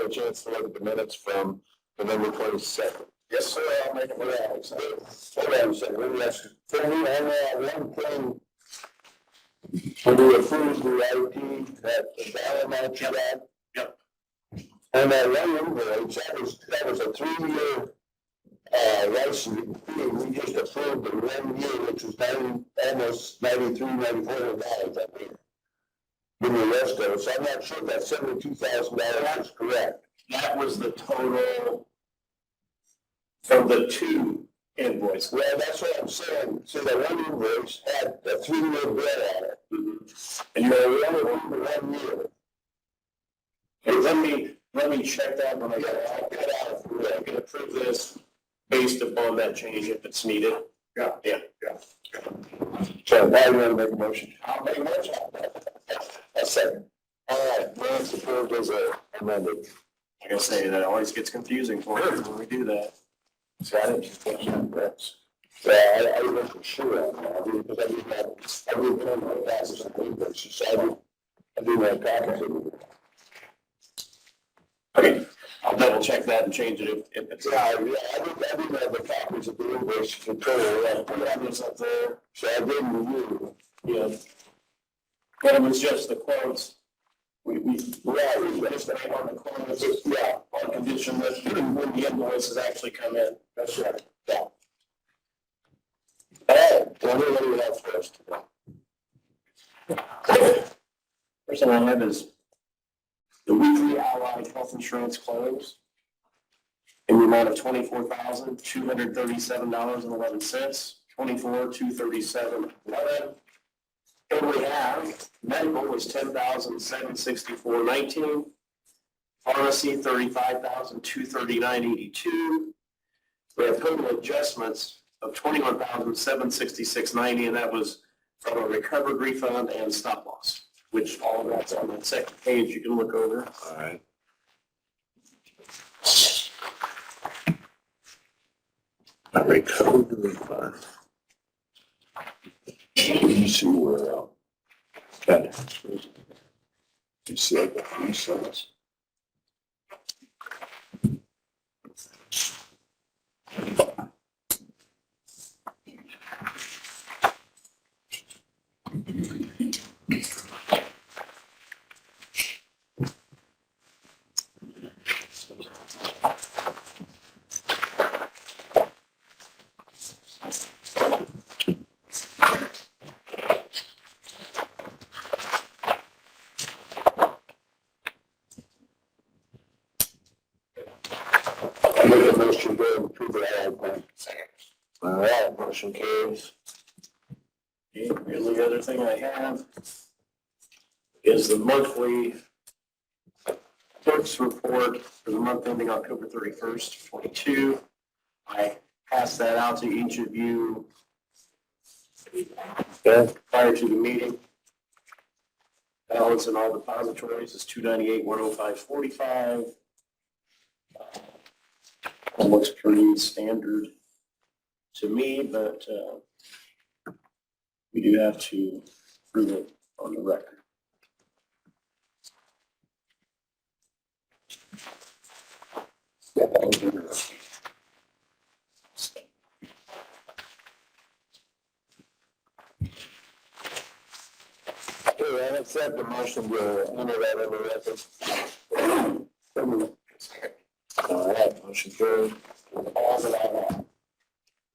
had a chance to look at the minutes from November 22nd. Yes, sir, I'll make a motion. Hold on a second, let me ask you. Can we, on one thing, when we approved the IT, that the dollar amount you got? Yep. And that one invoice, that was a 3-year, license fee, we just approved the 1 year, which was almost $94, I think. Give me the rest of it, so I'm not sure if that $72,000 is correct. That was the total from the 2 invoices. Well, that's what I'm saying, so that one invoice had a 3-year bill on it. And So we only approved the 1 year. hey, let me check that when I get out. I can approve this based upon that change if it's needed. Yeah. So now you want to make a motion? I'll make a motion. A second. All right, minutes approved as amended. Like I say, that always gets confusing for me when we do that. So I didn't just get some minutes. So I wasn't sure on that, because I didn't come to my classes and things, so I didn't have copies of it. Okay, I'll double check that and change it if it's. Yeah, I didn't have the copies of the invoice to put it up there, so I didn't review. Yeah. But it was just the quotes. We just made on the quotes, Yeah, on condition that when the invoices actually come in. that's right, yeah. All right, well, what do we have first? First thing I have is the weekly Allied health insurance claims in the amount of $24,237.11, $24,237.11. And we have medical was $10,764.19, pharmacy $35,239.82. We have total adjustments of $21,766.90, and that was from a recovered refund and stop loss, which all of that's on that second page you can look over. All right. I recovered the refund. You see where, got it. You see, I got refunds. I make a motion to approve the Allied plan. All right, motion carries. Okay, the only other thing I have is the monthly clerk's report for the month ending October 31st, 22. I passed that out to each of you prior to the meeting. Balance in all depositories is $298,105.45. It looks pretty standard to me, but we do have to prove it on the record. Okay, I accept the motion to enter that in the record. All right, motion carried. All that I have.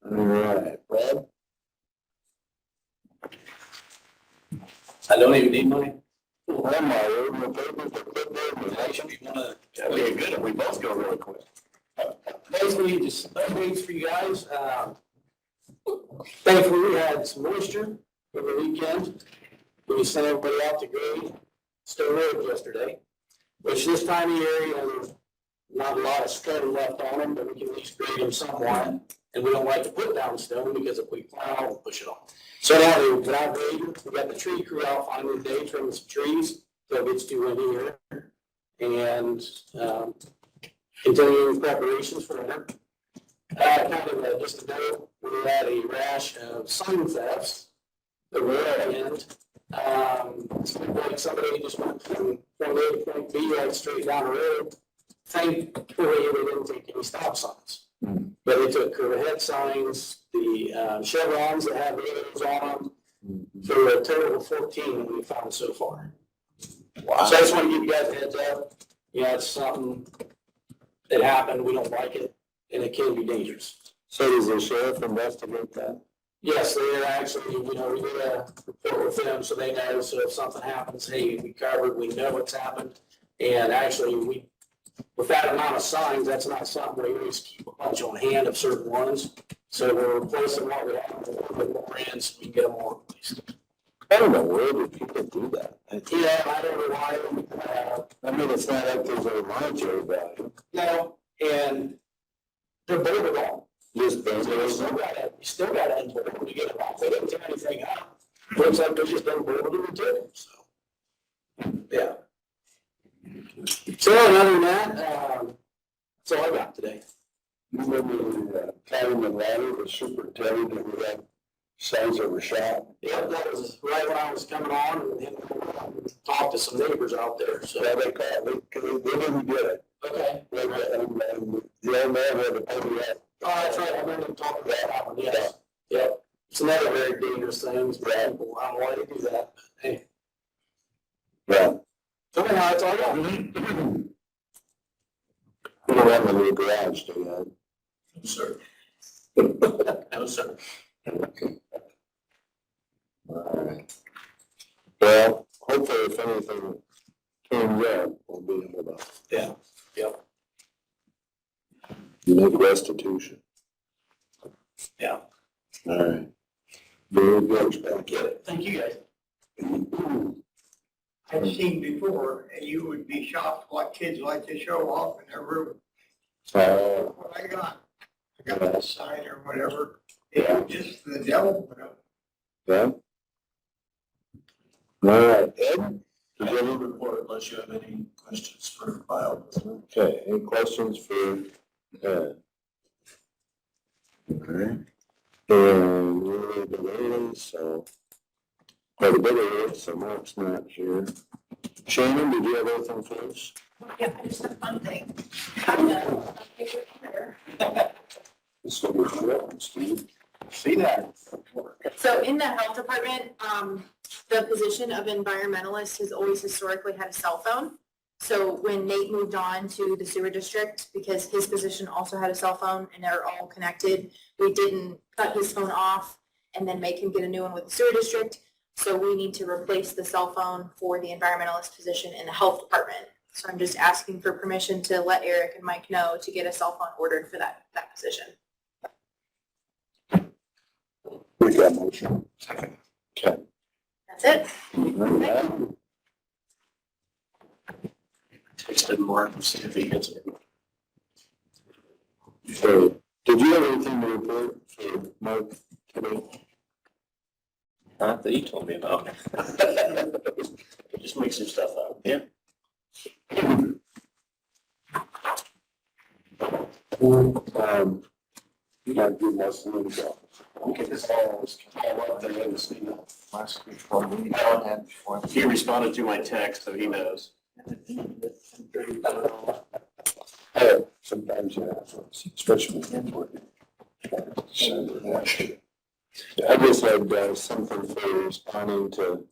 All right, Brad? I don't even need money. One more, the papers, the clipboard, the nation. That'd be good if we both go really quick. Basically, just updates for you guys. Thankfully, we had some moisture over the weekend. We sent everybody out to grade Stowe Road yesterday, which this time of year, there's not a lot of stone left on them, but we can at least grade them somewhat. And we don't like to put down stone because if we plow, we'll push it off. So now we're dry grading. We got the tree crew out finally today, trimming some trees, so it gets too windy here. And continuing preparations for winter. Kind of just a note, we had a rash of sign thefts that were at the end. It seemed like somebody just went from point A to point B, right straight down the road, thankfully, they didn't take any stop signs. But they took curb ahead signs, the chevrons that have arrows on them, for a total of 14 that we found so far. Wow. So I just want to give you guys a heads up. Yeah, it's something that happened. We don't like it, and it can be dangerous. So does the sheriff investigate that? Yes, they're actually, we did a report with them, so they know, so if something happens, hey, we covered, we know what's happened. And actually, with that amount of signs, that's not something we always keep a bunch on hand of certain ones. So we're replacing what we have, with a little bit more in, so we can get them all replaced. I don't know, where do people do that? Yeah, I don't know why, I mean, it's not like there's a monetary value. no, and they're bolted on. Just So you still got to unbolt when you get them off. They didn't tear anything out. Looks like they're just unbolted and took them, so. Yeah. So other than that, that's all I got today. You remember the county ladder, the superintendent, that we had signs that were shot? Yeah, that was right when I was coming on and talked to some neighbors out there, so. Yeah, they caught, they didn't get it. Okay. And the old man had to pay me that. Oh, that's right, I remember them talking about that one, yes. Yep. It's another very dangerous thing, but I don't know why they do that, but hey. Yeah. So anyhow, that's all I got. We don't have a new garage, do No, sir. No, sir. All right. Well, hopefully if anything turns up, we'll be able to. Yeah. Yep. Make restitution. Yeah. All right. Very good, back at it. Thank you, guys. I've seen before, and you would be shocked what kids like to show off in their room. What I got a sign or whatever, it's just the devil put up. Yeah. All right, Ed? I have a report unless you have any questions for Kyle. Okay, any questions for Ed? Okay. And we're the early, so quite a bit early, so Mark's not here. Shannon, did you have anything for us? Yeah, I just have one thing. This will be short, Steve. See that? So in the health department, the position of environmentalist has always historically had a cell phone. So when Nate moved on to the sewer district, because his position also had a cell phone and they're all connected, we didn't cut his phone off and then make him get a new one with the sewer district. So we need to replace the cell phone for the environmentalist position in the health department. So I'm just asking for permission to let Eric and Mike know to get a cell phone ordered for that position. We got motion. Okay. That's it. Texted Mark to see if he gets it. So, did you have anything to report for Mark today? Not that you told me about. Just make some stuff up. Yeah. You might do most of the job. We'll get this all up there in the last week. He responded to my text, so he knows. Sometimes you have, especially with input. I just had something for responding to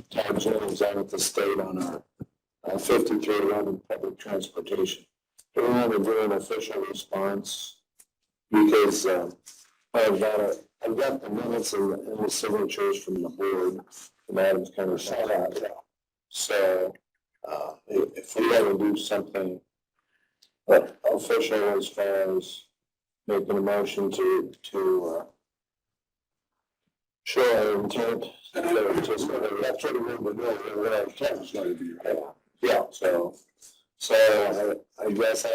Todd Jennings out at the state on our 5311 public transportation. We want to do an official response because I've got the minutes and the signatures from the board, and Adam's kind of shot out. So if we want to do something official as far as making a motion to show our intent, that's what we're doing, what our intent is going to be, right? Yeah, so I guess I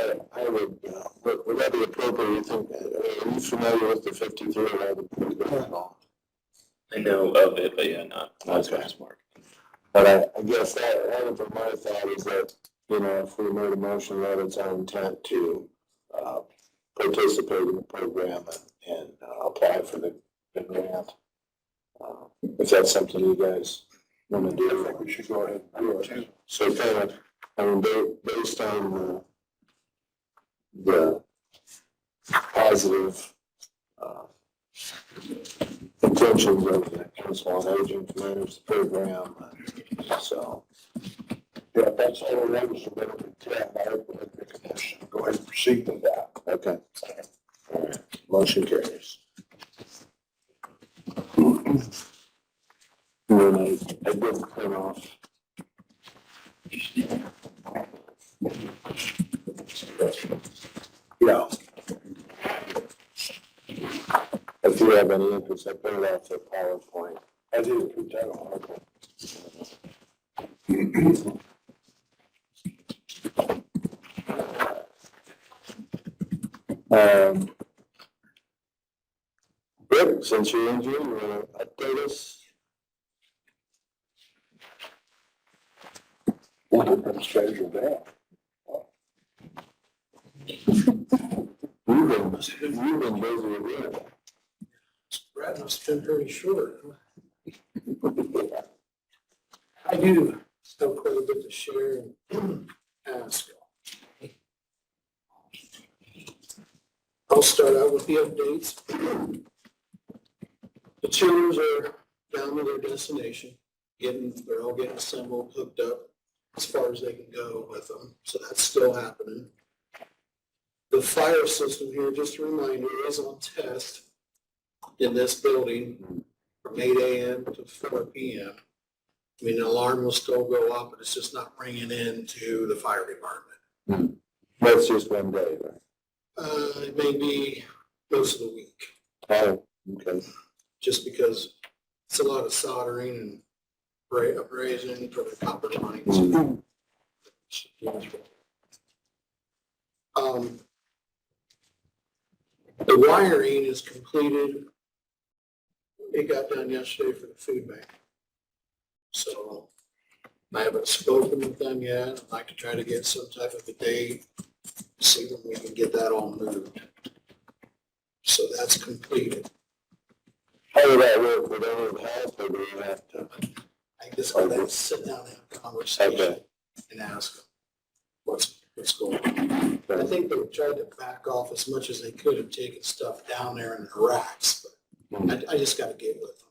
would, would that be appropriate, you think, are you familiar with the 5311 program? I know of it, but yeah, not as much as Mark. But I guess that would be my thought is that, if we made a motion that it's our intent to participate in the program and apply for the grant. If that's something you guys want to do, I think we should go ahead and do it. So kind of, based on the positive, intentions of the council on aging to manage the program. So, yeah, that's all I wanted to know. Go ahead and proceed with that. Okay. All right. Motion carries. And then I did print off. Yeah. If you have any interest, I put it off the PowerPoint. I did print that article. Rick, since you're in here, you want to update us? Administrator there. You've been busy with it. Brad must have been pretty short. I do have quite a bit to share and ask. I'll start out with the updates. The chillers are down to their destination, they're all getting assembled, hooked up as far as they can go with them, so that's still happening. The fire system here, just a reminder, is on test in this building from 8 a.m. to 4 p.m. I mean, the alarm will still go off, but it's just not ringing into the fire department. That's just one day, right? It may be most of the week, Oh, okay. just because it's a lot of soldering and brazing for the copper lines. The wiring is completed. It got done yesterday for the food bank. So I haven't spoken with them yet. I'd like to try to get some type of a date, see when we can get that all moved. So that's completed. How did that work? Would anyone help or do you have to? I just gotta have to sit down and have a conversation Okay. and ask them what's going on. I think they tried to back off as much as they could and taking stuff down there in the racks, but I just gotta get with them.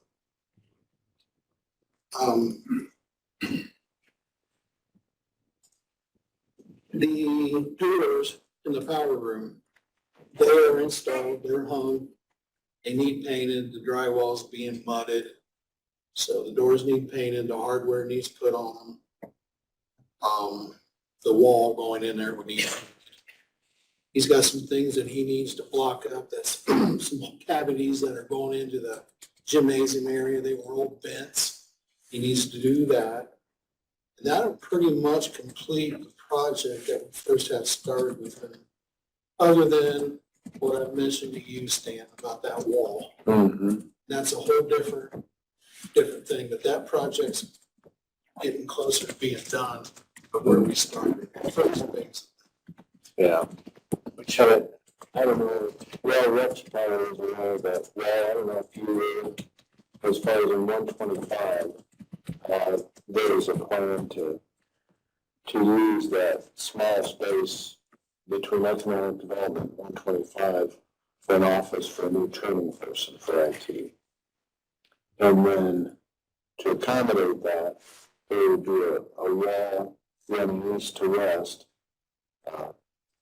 The doors in the power room, they are installed, they're hung, they need painted, the drywall's being mudded. So the doors need painted, the hardware needs put on them. The wall going in there would need, he's got some things that he needs to block up, that's some cavities that are going into the gymnasium area, they were old vents. He needs to do that. And that'll pretty much complete the project that we first had started with him. Other than what I've mentioned to you, Stan, about that wall. Mm-hmm. That's a whole different thing, but that project's getting closer to being done from where we started. First things. Yeah. Which I don't know, well, Rex probably is aware, but, well, I don't know if you were, as far as in 125, there was a plan to use that small space between economic development and 125 for an office for a new training person for IT. And then to accommodate that, they would do a wall running east to west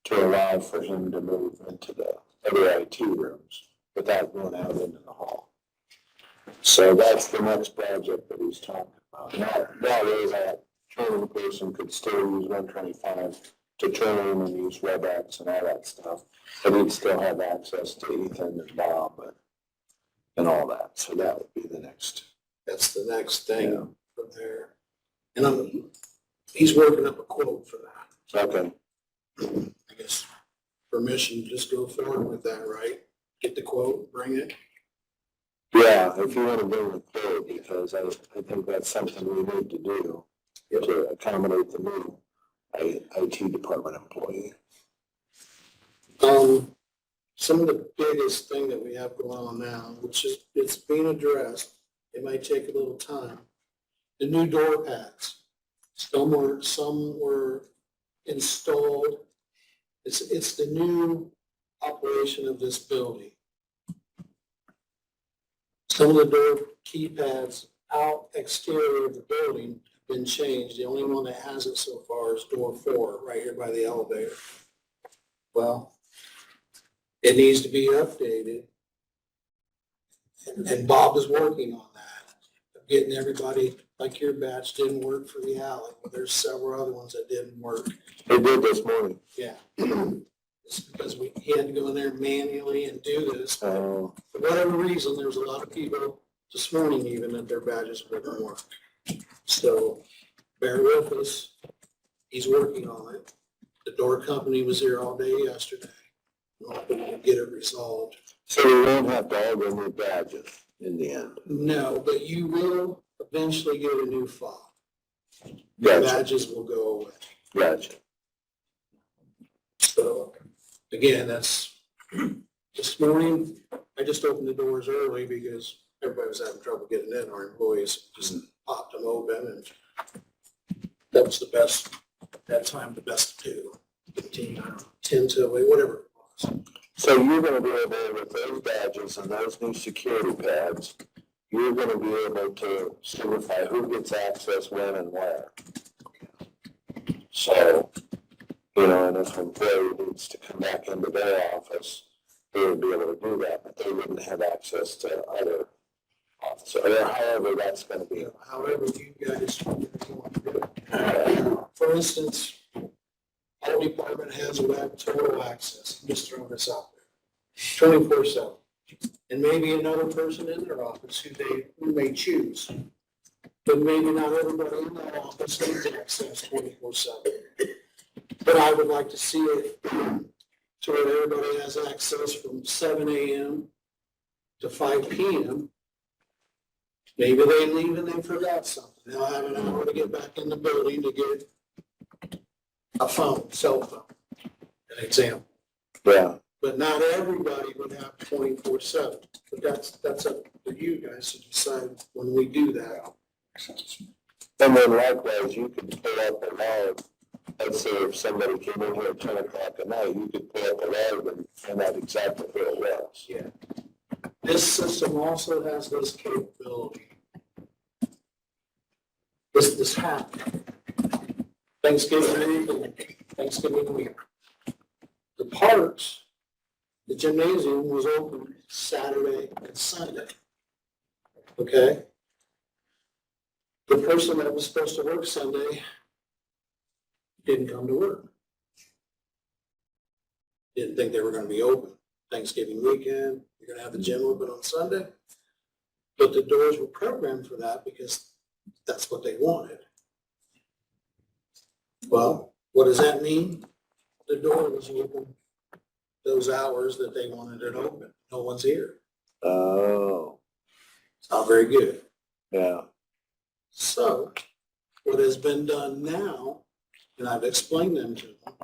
to allow for him to move into the other IT rooms without going out into the hall. So that's the next project that he's talking about. That way that training person could still use 125 to train and use WebEx and all that stuff, but he'd still have access to Ethan and Bob and all that. So that would be the next. That's the next thing Yeah. from there. And he's working up a quote for that. Okay. I guess permission to just go forward with that, right? Get the quote, bring it. Yeah, if you want to bring the quote, because I think that's something we need to do to accommodate the new IT department employee. Some of the biggest thing that we have going on now, which is, it's being addressed, it might take a little time. The new door pads, some were installed. It's the new operation of this building. Some of the door keypads out exterior of the building have been changed. The only one that hasn't so far is door 4, right here by the elevator. Well, it needs to be updated. And Bob is working on that, of getting everybody, like your batch didn't work for the alley, but there's several other ones that didn't work. They did this morning. Yeah. It's because he had to go in there manually and do this. Oh. For whatever reason, there was a lot of people this morning even that their badges wouldn't work. So bear with us. He's working on it. The door company was here all day yesterday. We're hoping to get it resolved. So we won't have to all go new badges in the end. No, but you will eventually get a new file. Gotcha, Badges will go away. gotcha. So again, that's this morning. I just opened the doors early because everybody was having trouble getting in. Our employees just popped them open, and that was the best, that time, the best to do. 15, I don't know, 10 to whatever it was. So you're gonna be able, with those badges and those new security pads, you're gonna be able to certify who gets access when and where. So, you know, and if an employee needs to come back into their office, they would be able to do that, but they wouldn't have access to other offices, or however that's gonna be. However you guys want to do it. For instance, our department has who have total access. I'm just throwing this out there. 24/7. And maybe another person in their office who may choose. But maybe not everybody in that office needs access 24/7. But I would like to see it to where everybody has access from 7 a.m. to 5 p.m. Maybe they leave and they forgot something. They'll have an hour to get back in the building to get a phone, cell phone, an example. Yeah, But not everybody would have 24/7. But that's up to you guys to decide when we do that. and then likewise, you could pull up a log. Let's say if somebody came in here at 10 o'clock at night, you could pull up a log and find out exactly who it was. Yeah. This system also has this capability. This happened. Thanksgiving week. The parks, the gymnasium was open Saturday and Sunday. Okay? The person that was supposed to work Sunday didn't come to work. Didn't think they were gonna be open. Thanksgiving weekend, you're gonna have the gym open on Sunday. But the doors were programmed for that because that's what they wanted. Well, what does that mean? The door was open those hours that they wanted it open. No one's here. Oh, It's not very good. yeah, So what has been done now, and I've explained them to them,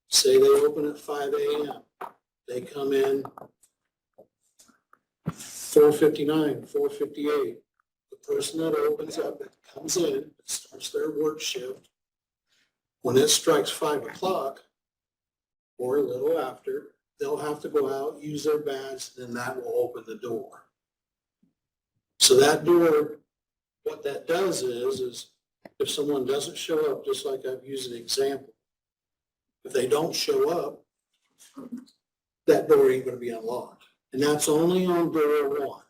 say they open at 5 a.m. They come in 4:59, 4:58. The person that opens up, that comes in, starts their work shift. When it strikes 5 o'clock or a little after, they'll have to go out, use their badge, and that will open the door. So that door, what that does is if someone doesn't show up, just like I've used an example, if they don't show up, that door ain't gonna be unlocked. And that's only on door 1,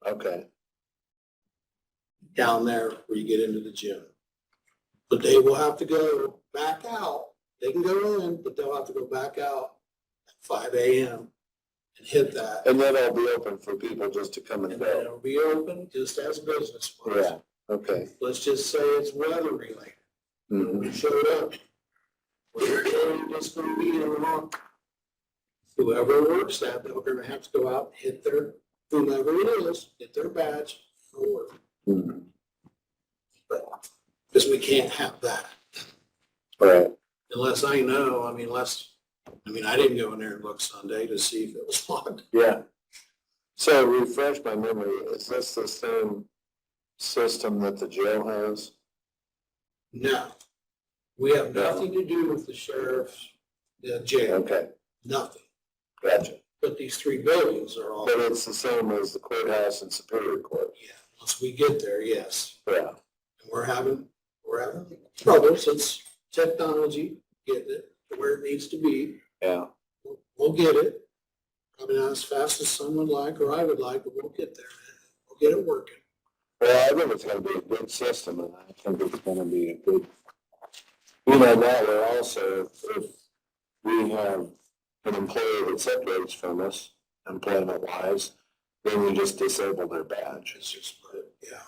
okay, down there where you get into the gym. But they will have to go back out. They can go in, but they'll have to go back out at 5 a.m. and hit that. and then it'll be open for people just to come and And then go. it'll be open just as business was. Yeah, okay. Let's just say it's weather related. Mhm. Who showed up. We're just gonna be in a month. Whoever works that, they're gonna have to go out, hit their, whomever it is, hit their badge, for work. Mhm. But, because we can't have that Right, unless I know, I didn't go in there and look Sunday to see if it was locked. yeah. So refresh my memory, is this the same system that the jail has? No, we have nothing to do with the sheriff's the jail, Okay, nothing. gotcha. But these three buildings are all, But it's the same as the courthouse and Superior Court. yeah, once we get there, yes. Yeah. And we're having troubles. It's technology, getting it to where it needs to be. Yeah. We'll get it. Probably not as fast as some would like or I would like, but we'll get there. We'll get it working. Well, I think it's gonna be a good system, and I think it's gonna be a good, you know, that way also, if we have an employee that separates from us, employment-wise, then we just disable their badge. It's just, yeah,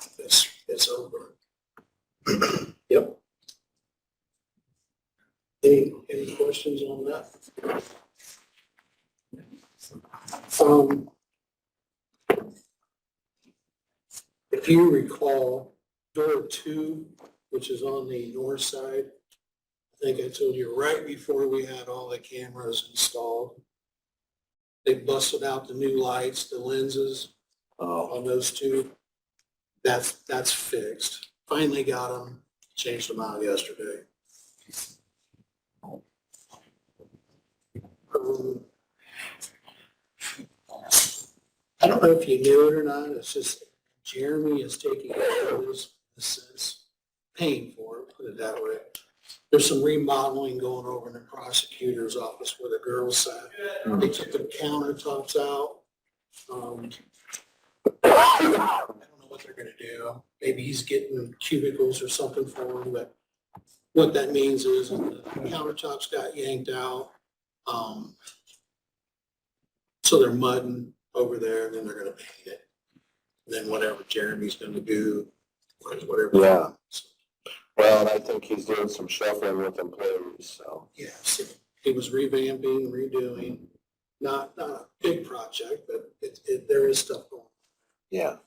it's over. Yep. Any questions on that? If you recall, door 2, which is on the north side, I think I told you right before we had all the cameras installed, they busted out the new lights, the lenses Oh, on those two. That's fixed. Finally got them, changed them out yesterday. I don't know if you knew it or not, it's just Jeremy is taking this, in a sense, paying for it, put it that way. There's some remodeling going over in the prosecutor's office where the girls sat. They took the countertops out. I don't know what they're gonna do. Maybe he's getting cubicles or something for them, but what that means is the countertops got yanked out. So they're mudding over there, and then they're gonna paint it. And then whatever Jeremy's gonna do, whatever. yeah. Well, and I think he's doing some shuffling with employees, so. Yes, he was revamping, redoing, not a big project, but there is stuff going Yeah.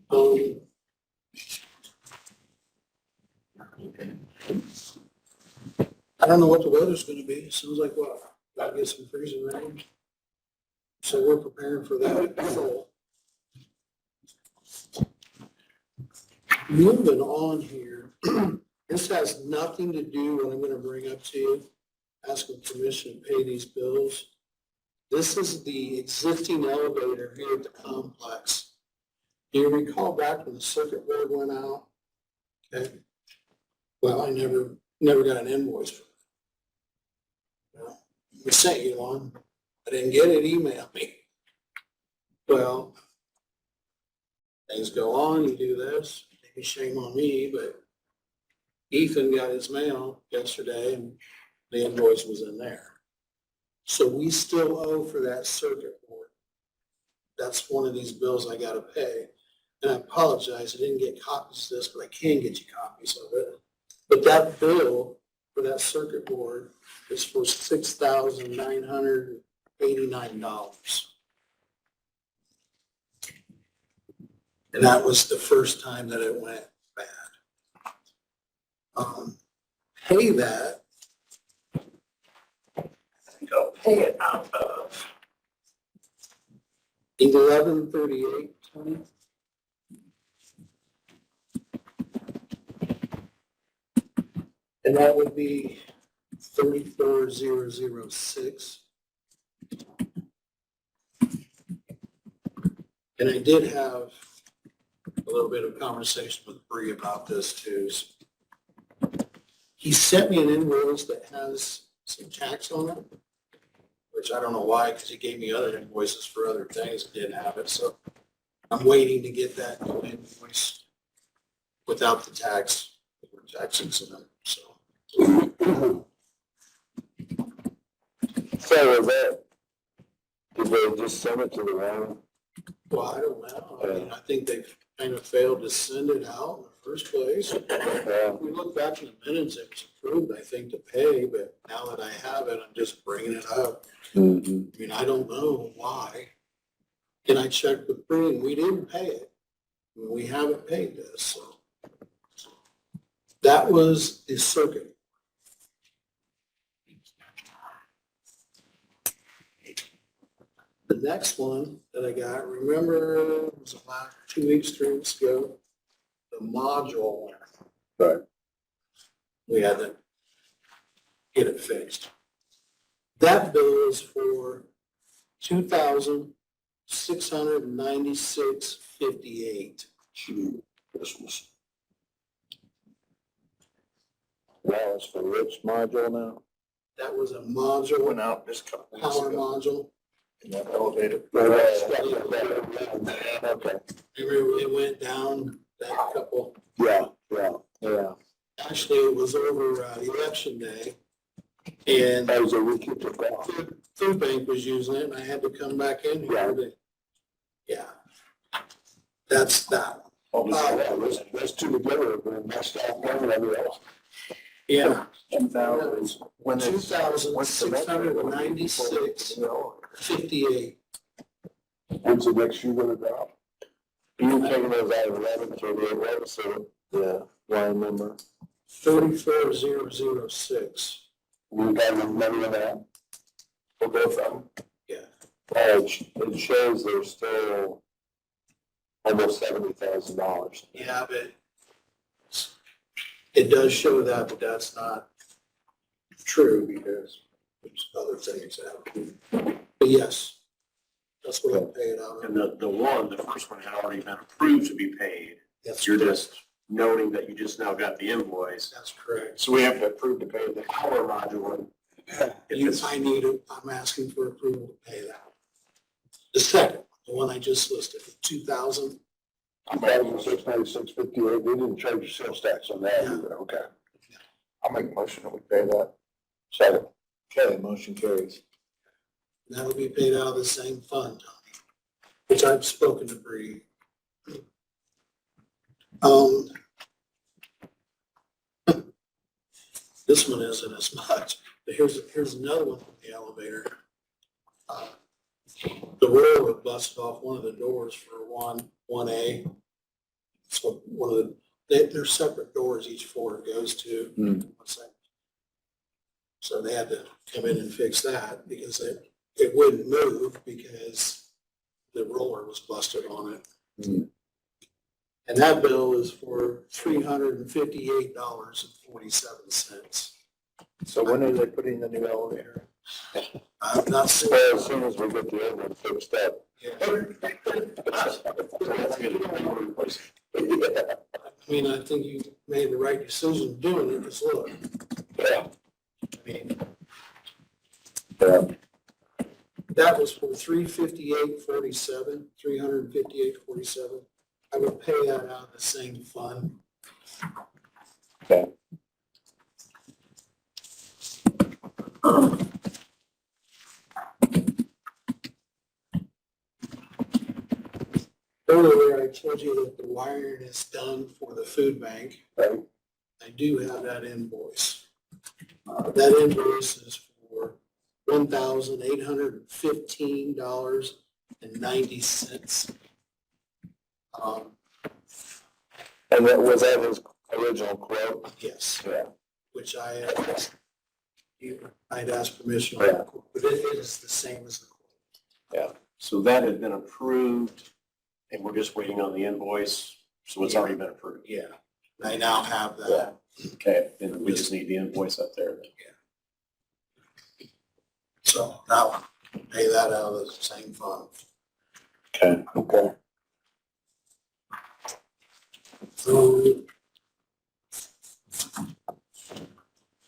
on. I don't know what the weather's gonna be. It sounds like what, gotta get some freezing rain. So we're preparing for that. So, moving on here, this has nothing to do with what I'm gonna bring up to you, asking permission to pay these bills. This is the existing elevator here at the complex. Do you recall back when the circuit board went out? Okay. Well, I never got an invoice for it. Well, we sent you one. I didn't get it, email me. Well, things go on, you do this, maybe shame on me, but Ethan got his mail yesterday and the invoice was in there. So we still owe for that circuit board. That's one of these bills I gotta pay. And I apologize, I didn't get copies of this, but I can get you copies of it. But that bill for that circuit board is for $6,989. And that was the first time that it went bad. Pay that. Go pay it out of. 1138. And that would be 34006. And I did have a little bit of conversation with Bree about this too. He sent me an invoice that has some tax on it, which I don't know why, because he gave me other invoices for other things that didn't have it. So I'm waiting to get that new invoice without the tax, taxes in it. So So is that, did they just send it to the wrong? well, I don't know. I mean, I think they've kind of failed to send it out in the first place. If we look back in the minutes, it was approved, I think, to pay, but now that I have it, I'm just bringing it up. Mhm. I mean, I don't know why. And I checked with Bree, and we didn't pay it. I mean, we haven't paid this, so. That was the circuit. The next one that I got, remember, it was about 2 weeks, 3 weeks ago, the module one. Right. We had the get it fixed. That bill is for $2,696.58. Gee, Christmas. Now it's for which module now? That was a module, Went out this couple weeks power ago module. in that elevator. Okay, Remember, it went down that couple, yeah. actually, it was over election day. And That was a week you took off. food bank was using it, and I had to come back in here to, yeah. That's that. Those two together have been messed up one or the other. Yeah. 2,000. When is- what's the next one? 2,696.58. When's the next shoe gonna drop? You taking those out of 1138, what was the line number? 34006. You got the money in that? For both of them? Yeah. It shows there's still almost $70,000. Yeah, but it does show that, but that's not true because there's other things happen. But yes, that's what I'm paying out And of. the first one had already been approved to be paid. That's You're correct. just noting that you just now got the invoice. That's correct. So we have to approve to pay the power module. I'm asking for approval to pay that. The second, the one I just listed, 2,000. 2,696.58, they didn't charge you sales tax on that either, okay. I'll make a motion that we pay that. Second. Okay, motion carries. That'll be paid out of the same fund, Tommy, which I've spoken to Bree. This one isn't as much, but here's another one from the elevator. The roller busted off one of the doors for 1A. So one of they're separate doors, each floor goes to. So they had to come in and fix that because it wouldn't move because the roller was busted on it. And that bill is for $358.47. So when are they putting the new elevator? I'm not saying. Well, as soon as we get the other one fixed up. I mean, I think you made the right decision doing it, because look, Yeah. I mean, Yeah. that was for $358.47. I would pay that out of the same fund. Okay. Earlier, I told you that the wiring is done for the food bank. Right. I do have that invoice. That invoice is for $1,815.90. And that was that his original quote? Yes, Yeah. which I'd asked permission Yeah. on, but it is the same as the quote. So that had been approved and we're just waiting on the invoice. So it's already been approved. Yeah, I now have that. Okay, and we just need the invoice up there. So now pay that out of the same fund. Okay. Okay. So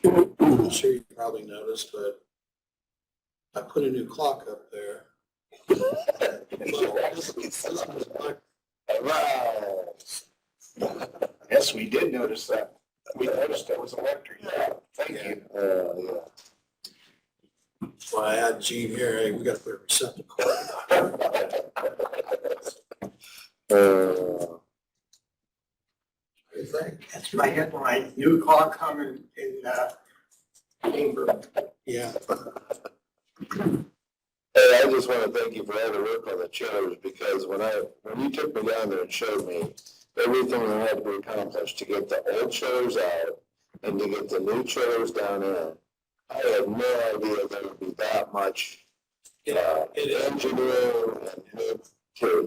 I'm sure you probably noticed, but I put a new clock up there. Yes, we did notice that. We noticed that was electric. Yeah, thank you. Yeah. Well, I had Gene here, hey, we gotta put a receptacle. That's my headline, new clock coming in, Chamber. Yeah, Hey, I just want to thank you for all the work on the chillers, because when you took me down there and showed me everything that had to be accomplished to get the old chillers out and to get the new chillers down in, I had no idea there would be that much engineering and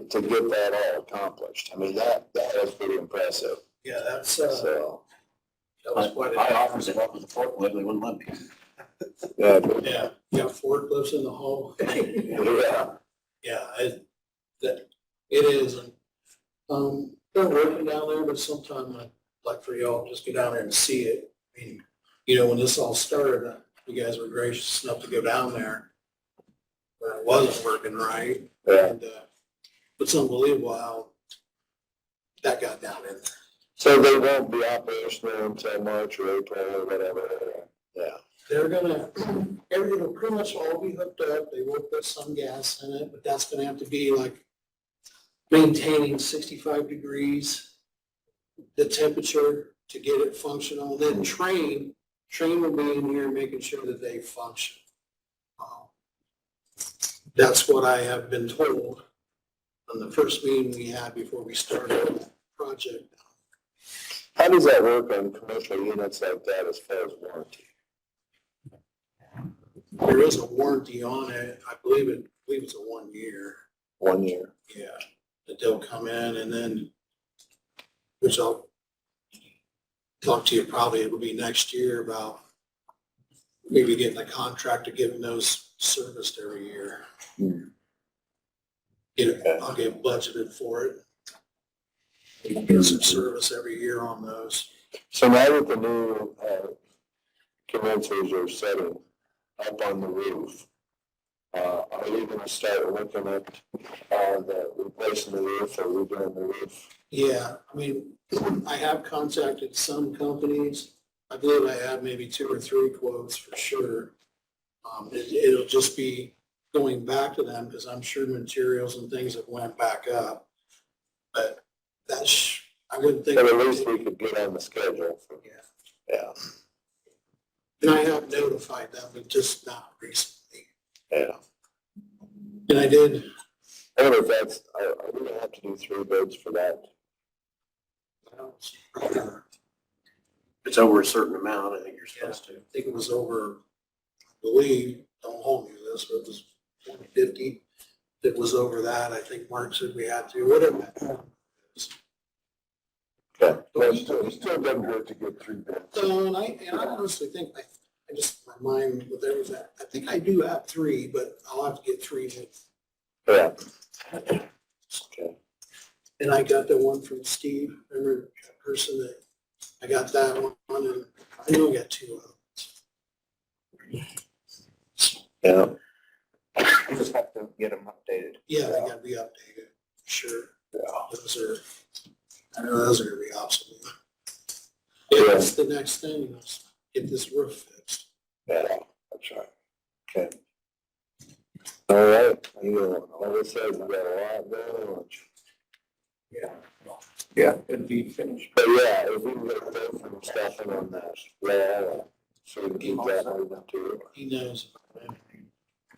to get that all accomplished. I mean, that was pretty impressive. yeah, that's, So, that was quite I a, offered it up with the forklift, they wouldn't let me. Yeah, Yeah, you got forklifts in the hall. yeah. Yeah, it is. They're working down there, but sometime I'd like for y'all just get down there and see it. I mean, when this all started, you guys were gracious enough to go down there. But it wasn't working right. Yeah. And, it's unbelievable how that got down in there. So they won't be operational until March or April or whatever. Yeah. They're gonna, it'll pretty much all be hooked up. They will put some gas in it, but that's gonna have to be like maintaining 65 degrees, the temperature to get it functional. Then train will be in here making sure that they function. That's what I have been told on the first meeting we had before we started the project. How does that work on commercial units like that as far as warranty? There is a warranty on it. I believe it's a 1 year. 1 year. Yeah, that they'll come in and then, which I'll talk to you probably, it'll be next year about maybe getting a contract to getting those serviced every year. I'll get budgeted for it. Get some service every year on those. So now that the new condensers are setting up on the roof, are you gonna start looking at the replacing the roof or redoing the roof? Yeah, I mean, I have contacted some companies. I believe I have maybe 2 or 3 quotes for sure. It'll just be going back to them because I'm sure materials and things have went back up. But I wouldn't think. But at least we could get on the schedule. Yeah. And I have notified them, but just not recently. Yeah. And I did. I don't know if that's, are we gonna have to do 3 bids for that? It's over a certain amount, I think you're supposed to. I think it was over, I believe, don't hold me to this, but it was 150. If it was over that, I think Mark said we had to, whatever. Okay. Well, it still doesn't hurt to get 3 bids. So, and I honestly think, I just, my mind with everything, I think I do have 3, but I'll have to get 3 more. Yeah. Okay. And I got the one from Steve, remember that person that, I got that one, and I know I got 2 of them. Yeah. You just have to get them updated. Yeah, they gotta be updated, sure. Yeah. I know those are gonna be obsolete. Yeah, that's the next thing, is get this roof fixed. Yeah, that's right. Okay. All right, like I said, we got a lot going on. Yeah, it'd be finished. But yeah, if we can get both from stuff in on that, so we can keep that moving too. He knows.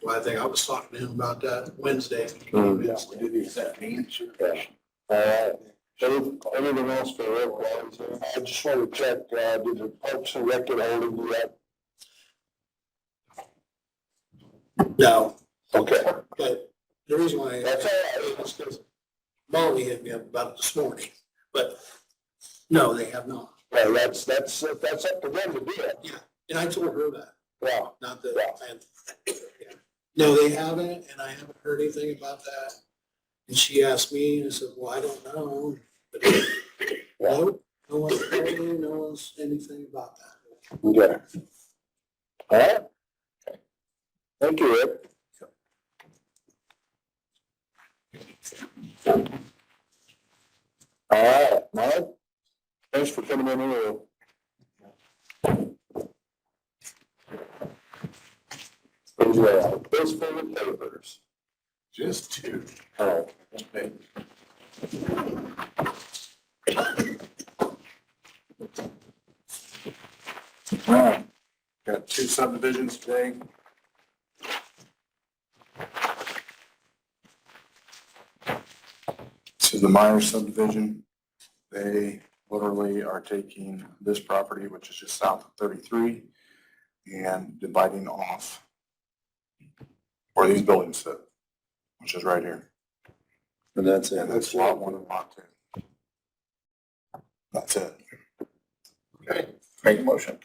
Well, I think I was talking to him about that Wednesday. Mm. We did the exact answer. Yeah. All right. Anything else for Rick while he's here? I just want to check, did the Parks and Rec get hold of you yet? No, Okay. but the reason why. That's all right. is because Molly hit me up about it this morning, but no, they have not. Well, that's up to them to do it. Yeah, and I told her that, Yeah. not that. Yeah. No, they haven't, and I haven't heard anything about that. And she asked me, and I said, well, I don't know. But no one's told me, no one's anything about that. Okay. All right. Thank you, Rick. All right, Mike, thanks for coming in here. Here's a fistful of papers. Just 2. Oh, Okay. All right, got 2 subdivisions today. This is the Myers subdivision. They literally are taking this property, which is just south of 33, and dividing off where these buildings sit, which is right here. and that's it. And that's lot 1 and lot 2. That's it. Okay, make a motion.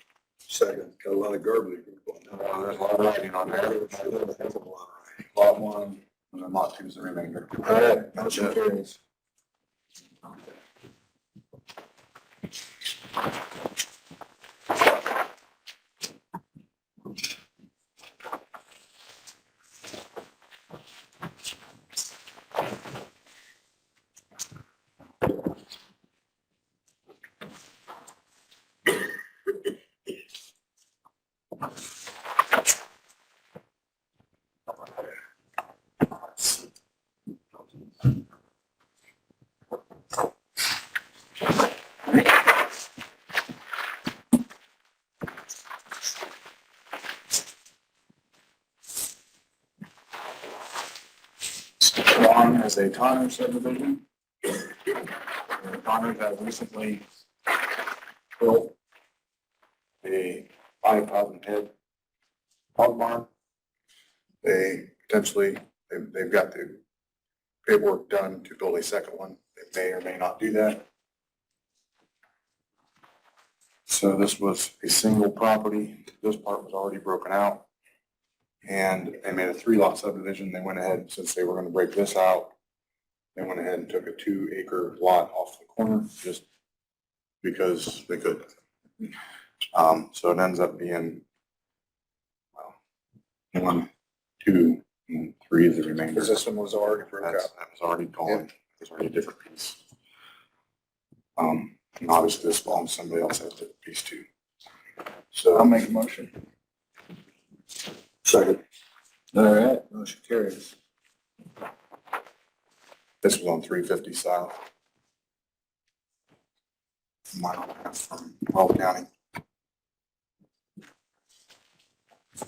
Second, got a lot of garbage. There's a lot of writing on there. Lot one, and then lot two is the remainder. All right, motion carries. One is a Tonner subdivision. Tonner has recently built a 5,000 head hog barn. They've got the paperwork done to build a second one. They may or may not do that. So this was a single property. This part was already broken out. And they made a 3-lot subdivision. They went ahead, since they were gonna break this out, they went ahead and took a 2-acre lot off the corner, just because they could. So it ends up being, well, 1, 2, and 3 is the remainder. Because this one was already broke out. That was already gone. It was already a different piece. And obviously this belongs to somebody else, has a different piece too. So I'll make a motion. second. All right, motion carries. This was on 350 South. Mile and a half from Weld County.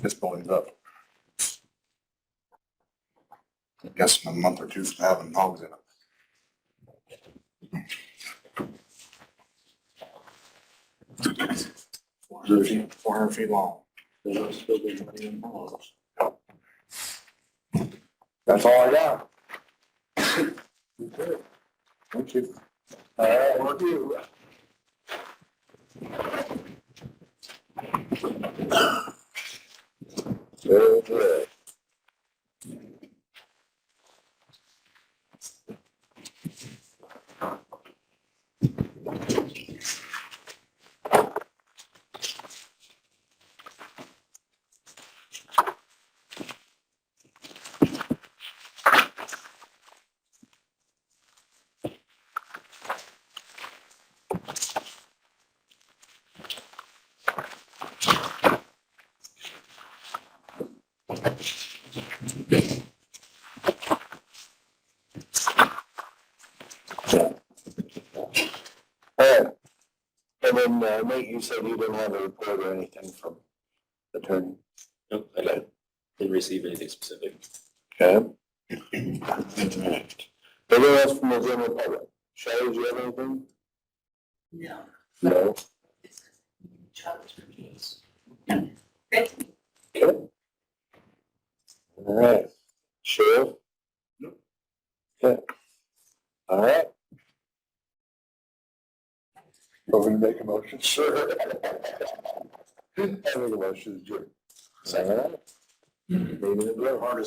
This building's up. I guess in a month or two from having hogs in it. 400 feet long. That's all I got. Thank you. All right, we'll do. Very good. And then, Nate, you said you didn't have a report or anything from the attorney. Nope, I didn't receive anything specific. Okay. Anything else from the general public? Shelley, do you have anything? No. No. Okay. All right. Sheriff? Nope. Okay. All right. We're gonna make a motion. Sure. I make a motion, Jim. All right. Maybe the hardest